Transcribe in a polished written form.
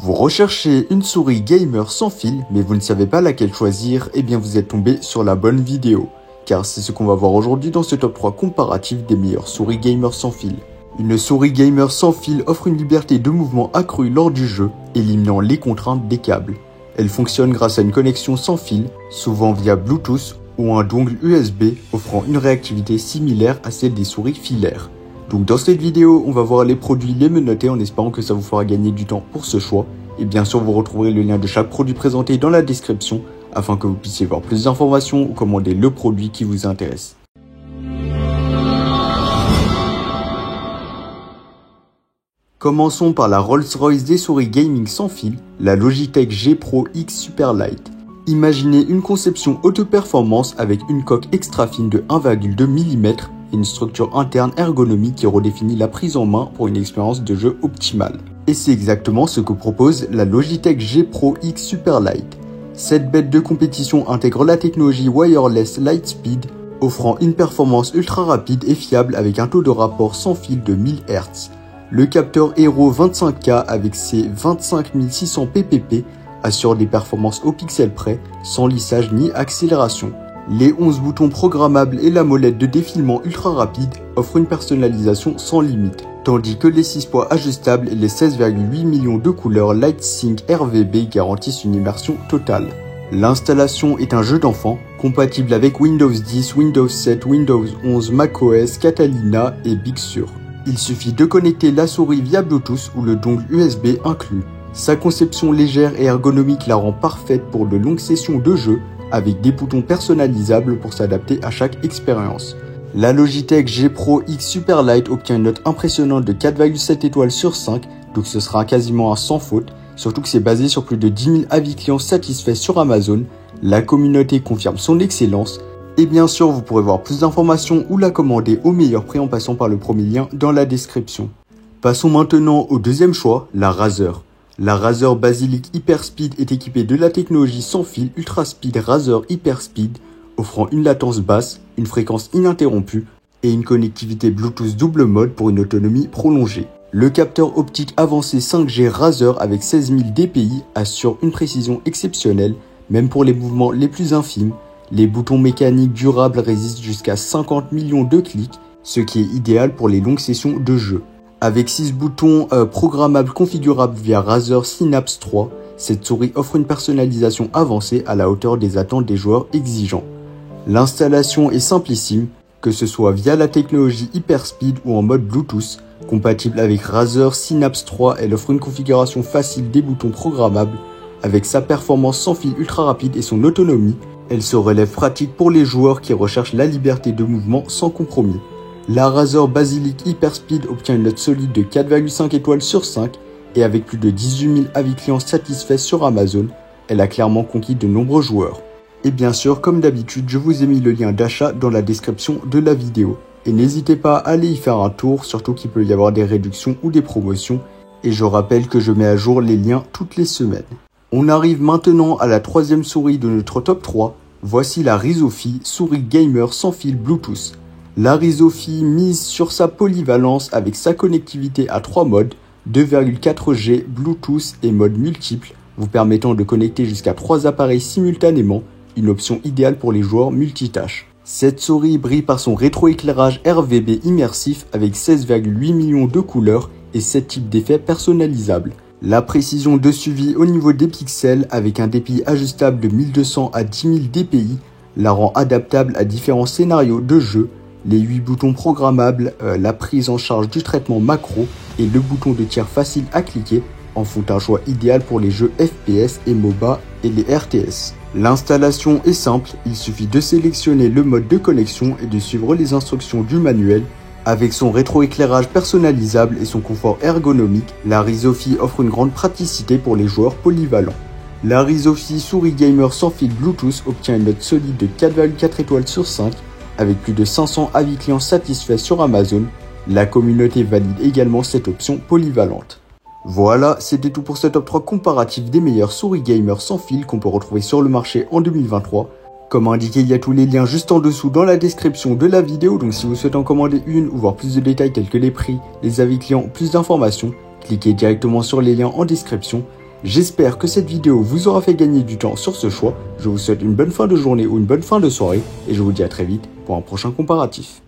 Vous recherchez une souris gamer sans fil, mais vous ne savez pas laquelle choisir, eh bien vous êtes tombé sur la bonne vidéo. Car c'est ce qu'on va voir aujourd'hui dans ce top 3 comparatif des meilleures souris gamer sans fil. Une souris gamer sans fil offre une liberté de mouvement accrue lors du jeu, éliminant les contraintes des câbles. Elle fonctionne grâce à une connexion sans fil, souvent via Bluetooth ou un dongle USB, offrant une réactivité similaire à celle des souris filaires. Donc dans cette vidéo, on va voir les produits, les menotter en espérant que ça vous fera gagner du temps pour ce choix. Et bien sûr, vous retrouverez le lien de chaque produit présenté dans la description afin que vous puissiez voir plus d'informations ou commander le produit qui vous intéresse. Commençons par la Rolls-Royce des souris gaming sans fil, la Logitech G Pro X Superlight. Imaginez une conception haute performance avec une coque extra fine de 1,2 mm et une structure interne ergonomique qui redéfinit la prise en main pour une expérience de jeu optimale. Et c'est exactement ce que propose la Logitech G Pro X Superlight. Cette bête de compétition intègre la technologie Wireless Lightspeed, offrant une performance ultra rapide et fiable avec un taux de rapport sans fil de 1000 Hz. Le capteur Hero 25K avec ses 25 600 ppp assure des performances au pixel près, sans lissage ni accélération. Les 11 boutons programmables et la molette de défilement ultra rapide offrent une personnalisation sans limite, tandis que les 6 poids ajustables et les 16,8 millions de couleurs LightSync RVB garantissent une immersion totale. L'installation est un jeu d'enfant, compatible avec Windows 10, Windows 7, Windows 11, macOS, Catalina et Big Sur. Il suffit de connecter la souris via Bluetooth ou le dongle USB inclus. Sa conception légère et ergonomique la rend parfaite pour de longues sessions de jeu, avec des boutons personnalisables pour s'adapter à chaque expérience. La Logitech G Pro X Superlight obtient une note impressionnante de 4,7 étoiles sur 5, donc ce sera quasiment un sans faute, surtout que c'est basé sur plus de 10 000 avis clients satisfaits sur Amazon. La communauté confirme son excellence, et bien sûr vous pourrez voir plus d'informations ou la commander au meilleur prix en passant par le premier lien dans la description. Passons maintenant au deuxième choix, la Razer. La Razer Basilisk Hyperspeed est équipée de la technologie sans fil Ultra Speed Razer Hyperspeed, offrant une latence basse, une fréquence ininterrompue et une connectivité Bluetooth double mode pour une autonomie prolongée. Le capteur optique avancé 5G Razer avec 16 000 dpi assure une précision exceptionnelle, même pour les mouvements les plus infimes. Les boutons mécaniques durables résistent jusqu'à 50 millions de clics, ce qui est idéal pour les longues sessions de jeu. Avec 6 boutons programmables configurables via Razer Synapse 3, cette souris offre une personnalisation avancée à la hauteur des attentes des joueurs exigeants. L'installation est simplissime, que ce soit via la technologie Hyperspeed ou en mode Bluetooth. Compatible avec Razer Synapse 3, elle offre une configuration facile des boutons programmables. Avec sa performance sans fil ultra rapide et son autonomie, elle se relève pratique pour les joueurs qui recherchent la liberté de mouvement sans compromis. La Razer Basilisk Hyperspeed obtient une note solide de 4,5 étoiles sur 5 et avec plus de 18 000 avis clients satisfaits sur Amazon, elle a clairement conquis de nombreux joueurs. Et bien sûr, comme d'habitude, je vous ai mis le lien d'achat dans la description de la vidéo. Et n'hésitez pas à aller y faire un tour, surtout qu'il peut y avoir des réductions ou des promotions. Et je rappelle que je mets à jour les liens toutes les semaines. On arrive maintenant à la troisième souris de notre top 3. Voici la Rizofy, souris gamer sans fil Bluetooth. La Rizofy mise sur sa polyvalence avec sa connectivité à 3 modes, 2,4G, Bluetooth et mode multiple, vous permettant de connecter jusqu'à 3 appareils simultanément, une option idéale pour les joueurs multitâches. Cette souris brille par son rétroéclairage RVB immersif avec 16,8 millions de couleurs et 7 types d'effets personnalisables. La précision de suivi au niveau des pixels avec un DPI ajustable de 1200 à 10 000 dpi la rend adaptable à différents scénarios de jeu. Les 8 boutons programmables, la prise en charge du traitement macro et le bouton de tir facile à cliquer en font un choix idéal pour les jeux FPS et MOBA et les RTS. L'installation est simple, il suffit de sélectionner le mode de connexion et de suivre les instructions du manuel. Avec son rétroéclairage personnalisable et son confort ergonomique, la Rizofy offre une grande praticité pour les joueurs polyvalents. La Rizofy souris gamer sans fil Bluetooth obtient une note solide de 4,4 étoiles sur 5 avec plus de 500 avis clients satisfaits sur Amazon. La communauté valide également cette option polyvalente. Voilà, c'était tout pour ce top 3 comparatif des meilleures souris gamers sans fil qu'on peut retrouver sur le marché en 2023. Comme indiqué, il y a tous les liens juste en dessous dans la description de la vidéo, donc si vous souhaitez en commander une ou voir plus de détails tels que les prix, les avis clients ou plus d'informations, cliquez directement sur les liens en description. J'espère que cette vidéo vous aura fait gagner du temps sur ce choix. Je vous souhaite une bonne fin de journée ou une bonne fin de soirée et je vous dis à très vite pour un prochain comparatif.